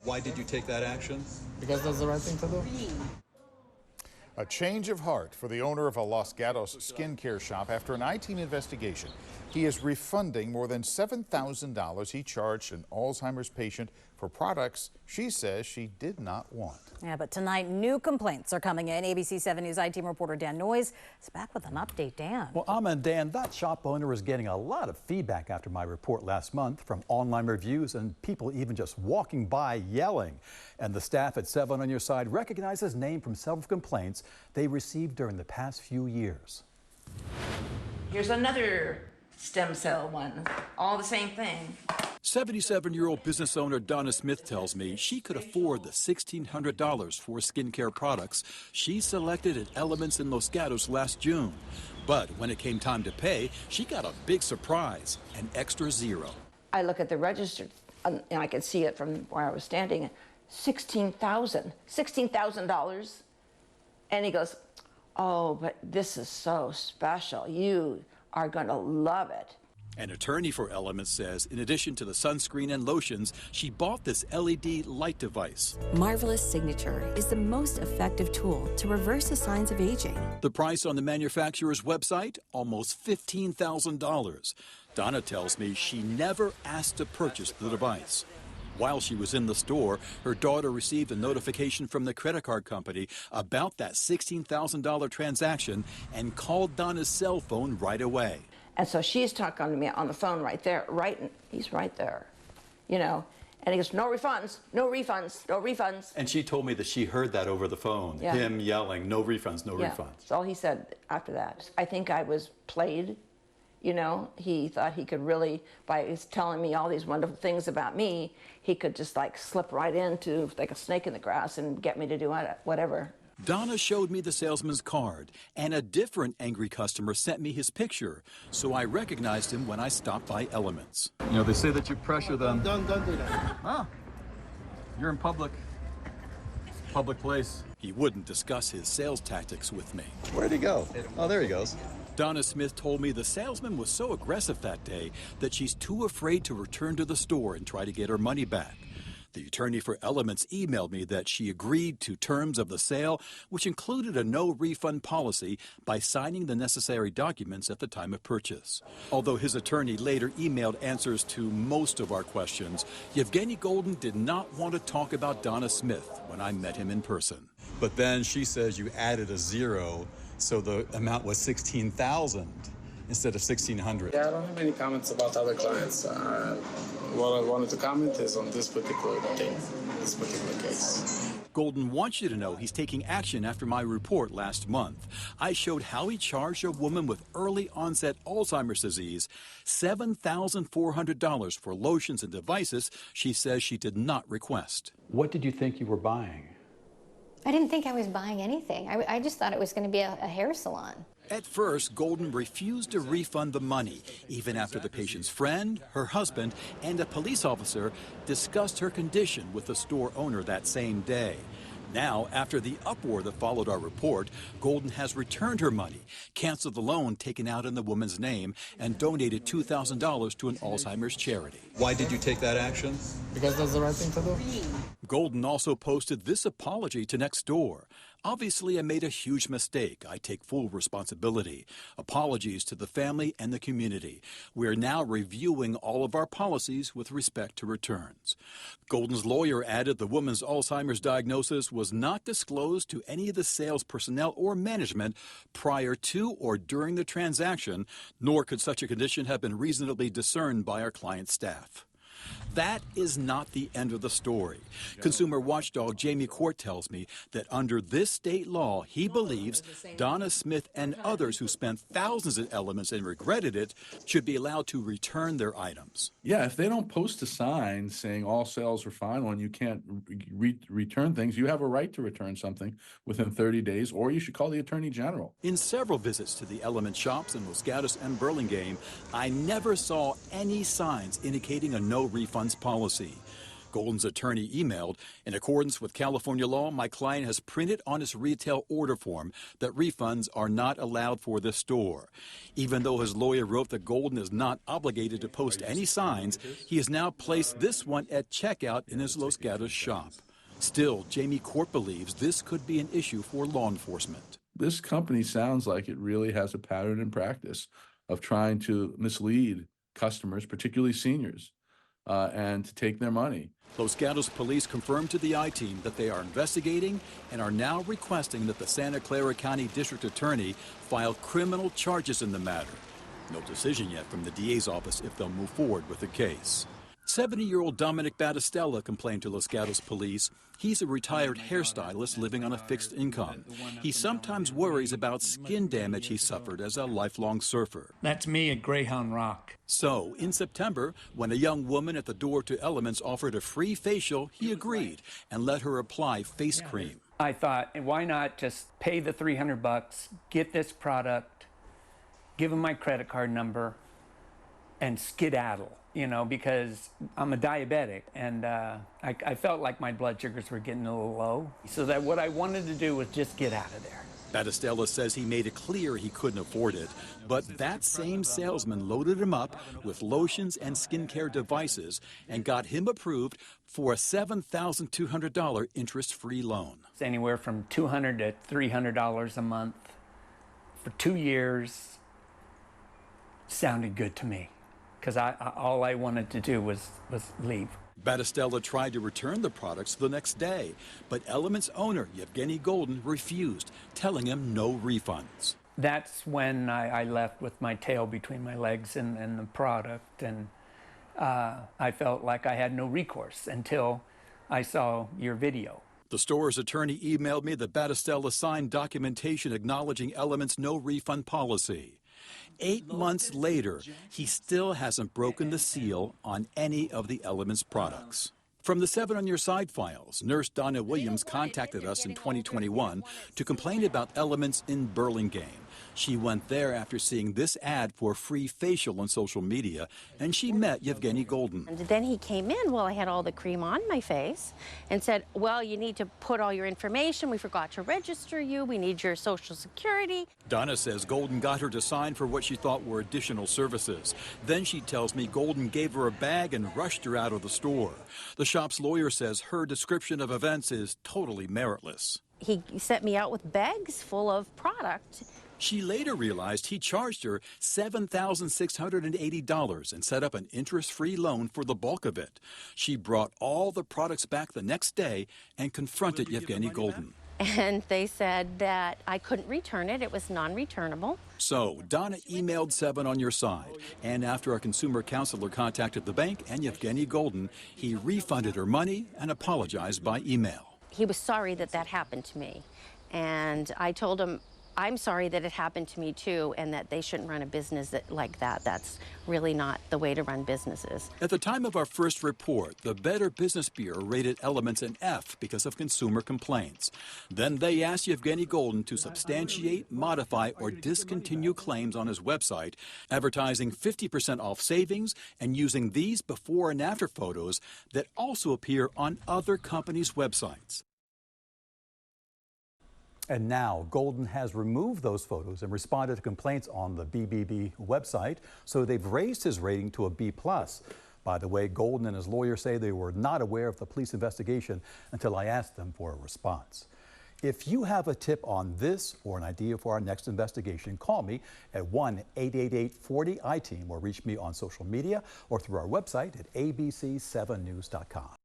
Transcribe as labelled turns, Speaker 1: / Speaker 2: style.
Speaker 1: Why did you take that action?
Speaker 2: Because that's the right thing to do.
Speaker 3: A change of heart for the owner of a Los Gatos skincare shop after an iteam investigation. He is refunding more than $7,000 he charged an Alzheimer's patient for products she says she did not want.
Speaker 4: Yeah, but tonight new complaints are coming in. ABC 7 News iteam reporter Dan Noyes is back with an update. Dan.
Speaker 5: Well, and Dan, that shop owner is getting a lot of feedback after my report last month from online reviews and people even just walking by yelling. And the staff at 7 on Your Side recognize his name from several complaints they received during the past few years.
Speaker 6: Here's another stem cell one, all the same thing.
Speaker 7: 77-year-old business owner Donna Smith tells me she could afford the $1,600 for skincare products she selected at Elements in Los Gatos last June. But when it came time to pay, she got a big surprise, an extra zero.
Speaker 6: I look at the register, and I could see it from where I was standing, $16,000. And he goes, oh, but this is so special. You are going to love it.
Speaker 7: An attorney for Elements says in addition to the sunscreen and lotions, she bought this LED light device.
Speaker 8: Marvelous Signature is the most effective tool to reverse the signs of aging.
Speaker 7: The price on the manufacturer's website, almost $15,000. Donna tells me she never asked to purchase the device. While she was in the store, her daughter received a notification from the credit card company about that $16,000 transaction and called Donna's cell phone right away.
Speaker 6: And so she's talking to me on the phone right there, he's right there, you know. And he goes, no refunds, no refunds, no refunds.
Speaker 5: And she told me that she heard that over the phone,
Speaker 6: yeah.
Speaker 5: Him yelling, no refunds, no refunds.
Speaker 6: That's all he said after that. I think I was played, you know. He thought he could really, by his telling me all these wonderful things about me, he could just like slip right into like a snake in the grass and get me to do whatever.
Speaker 7: Donna showed me the salesman's card, and a different angry customer sent me his picture, so I recognized him when I stopped by Elements.
Speaker 5: You know, they say that you pressure them.
Speaker 2: Don't do that.
Speaker 5: Ah, you're in public place.
Speaker 7: He wouldn't discuss his sales tactics with me.
Speaker 1: Where'd he go? Oh, there he goes.
Speaker 7: Donna Smith told me the salesman was so aggressive that day that she's too afraid to return to the store and try to get her money back. The attorney for Elements emailed me that she agreed to terms of the sale, which included a no refund policy, by signing the necessary documents at the time of purchase. Although his attorney later emailed answers to most of our questions, Yevgeny Golden did not want to talk about Donna Smith when I met him in person.
Speaker 1: But then she says you added a zero, so the amount was $16,000 instead of $1,600.
Speaker 2: Yeah, I don't have any comments about other clients. What I wanted to comment is on this particular thing, this particular case.
Speaker 7: Golden wants you to know he's taking action after my report last month. I showed how he charged a woman with early onset Alzheimer's disease $7,400 for lotions and devices she says she did not request.
Speaker 5: What did you think you were buying?
Speaker 9: I didn't think I was buying anything. I just thought it was going to be a hair salon.
Speaker 7: At first, Golden refused to refund the money, even after the patient's friend, her husband, and a police officer discussed her condition with the store owner that same day. Now, after the uproar that followed our report, Golden has returned her money, canceled the loan taken out in the woman's name, and donated $2,000 to an Alzheimer's charity.
Speaker 1: Why did you take that action?
Speaker 2: Because that's the right thing to do.
Speaker 7: Golden also posted this apology to Nextdoor. Obviously, I made a huge mistake. I take full responsibility. Apologies to the family and the community. We are now reviewing all of our policies with respect to returns. Golden's lawyer added the woman's Alzheimer's diagnosis was not disclosed to any of the sales personnel or management prior to or during the transaction, nor could such a condition have been reasonably discerned by our client's staff. That is not the end of the story. Consumer watchdog Jamie Court tells me that under this state law, he believes Donna Smith and others who spent thousands at Elements and regretted it should be allowed to return their items.
Speaker 10: Yeah, if they don't post a sign saying all sales are fine when you can't return things, you have a right to return something within 30 days, or you should call the Attorney General.
Speaker 7: In several visits to the Element shops in Los Gatos and Burlingame, I never saw any signs indicating a no refunds policy. Golden's attorney emailed, in accordance with California law, my client has printed on his retail order form that refunds are not allowed for this store. Even though his lawyer wrote that Golden is not obligated to post any signs, he has now placed this one at checkout in his Los Gatos shop. Still, Jamie Court believes this could be an issue for law enforcement.
Speaker 10: This company sounds like it really has a pattern and practice of trying to mislead customers, particularly seniors, and to take their money.
Speaker 7: Los Gatos police confirmed to the I-Team that they are investigating and are now requesting that the Santa Clara County District Attorney file criminal charges in the matter. No decision yet from the DA's office if they'll move forward with the case. 70-year-old Dominic Battistella complained to Los Gatos police. He's a retired hairstylist living on a fixed income. He sometimes worries about skin damage he suffered as a lifelong surfer.
Speaker 11: That's me at Greyhound Rock.
Speaker 7: So, in September, when a young woman at the door to Elements offered a free facial, he agreed and let her apply face cream.
Speaker 11: I thought, why not just pay the $300, get this product, give him my credit card number, and skedaddle. You know, because I'm a diabetic, and I felt like my blood sugars were getting a little low. So that what I wanted to do was just get out of there.
Speaker 7: Battistella says he made it clear he couldn't afford it, but that same salesman loaded him up with lotions and skincare devices and got him approved for a $7,200 interest-free loan.
Speaker 11: It's anywhere from $200 to $300 a month for 2 years. Sounded good to me, because all I wanted to do was leave.
Speaker 7: Battistella tried to return the products the next day, but Elements owner Yevgeny Golden refused, telling him no refunds.
Speaker 11: That's when I left with my tail between my legs and the product, and I felt like I had no recourse until I saw your video.
Speaker 7: The store's attorney emailed me that Battistella signed documentation acknowledging Elements' no refund policy. 8 months later, he still hasn't broken the seal on any of the Elements products. From the 7 on Your Side files, nurse Donna Williams contacted us in 2021 to complain about Elements in Burlingame. She went there after seeing this ad for a free facial on social media, and she met Yevgeny Golden.
Speaker 12: And then he came in while I had all the cream on my face and said, well, you need to put all your information. We forgot to register you. We need your social security.
Speaker 7: Donna says Golden got her to sign for what she thought were additional services. Then she tells me Golden gave her a bag and rushed her out of the store. The shop's lawyer says her description of events is totally meritless.
Speaker 12: He sent me out with bags full of product.
Speaker 7: She later realized he charged her $7,680 and set up an interest-free loan for the bulk of it. She brought all the products back the next day and confronted Yevgeny Golden.
Speaker 12: And they said that I couldn't return it. It was non-returnable.
Speaker 7: So Donna emailed 7 on Your Side, and after a consumer counselor contacted the bank and Yevgeny Golden, he refunded her money and apologized by email.
Speaker 12: He was sorry that that happened to me, and I told him, I'm sorry that it happened to me too, and that they shouldn't run a business like that. That's really not the way to run businesses.
Speaker 7: At the time of our first report, the Better Business Bureau rated Elements an F because of consumer complaints. Then they asked Yevgeny Golden to substantiate, modify, or discontinue claims on his website, advertising 50% off savings and using these before and after photos that also appear on other companies' websites.
Speaker 5: And now Golden has removed those photos and responded to complaints on the BBB website, so they've raised his rating to a B+. By the way, Golden and his lawyer say they were not aware of the police investigation until I asked them for a response. If you have a tip on this or an idea for our next investigation, call me at 1-888-40-ITEAM or reach me on social media or through our website at abc7news.com.